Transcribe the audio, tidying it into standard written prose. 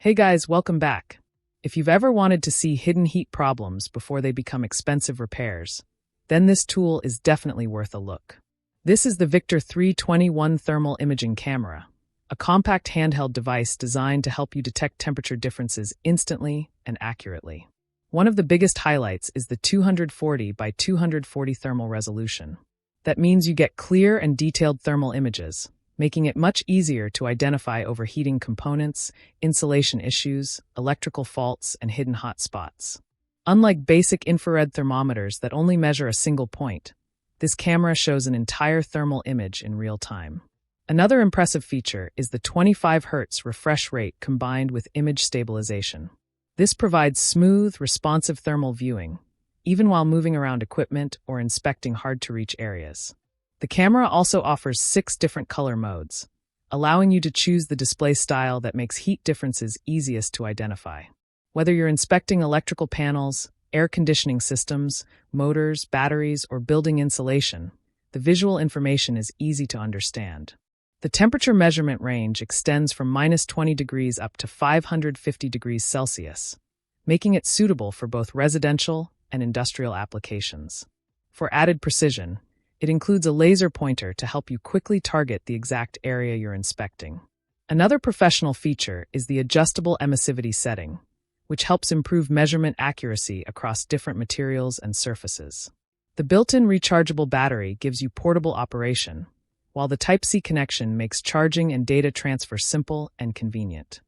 Hey guys, welcome back. If you've ever wanted to see hidden heat problems before they become expensive repairs, then this tool is definitely worth a look. This is the Victor 321 Thermal Imaging Camera, a compact handheld device designed to help you detect temperature differences instantly and accurately. One of the biggest highlights is the 240 by 240 thermal resolution. That means you get clear and detailed thermal images, making it much easier to identify overheating components, insulation issues, electrical faults, and hidden hot spots. Unlike basic infrared thermometers that only measure a single point, this camera shows an entire thermal image in real time. Another impressive feature is the 25 Hz refresh rate combined with image stabilization. This provides smooth, responsive thermal viewing, even while moving around equipment or inspecting hard-to-reach areas. The camera also offers 6 different color modes, allowing you to choose the display style that makes heat differences easiest to identify. Whether you're inspecting electrical panels, air conditioning systems, motors, batteries, or building insulation, the visual information is easy to understand. The temperature measurement range extends from -20 degrees up to 550 degrees Celsius, making it suitable for both residential and industrial applications. For added precision, it includes a laser pointer to help you quickly target the exact area you're inspecting. Another professional feature is the adjustable emissivity setting, which helps improve measurement accuracy across different materials and surfaces. The built-in rechargeable battery gives you portable operation, while the Type-C connection makes charging and data transfer simple and convenient.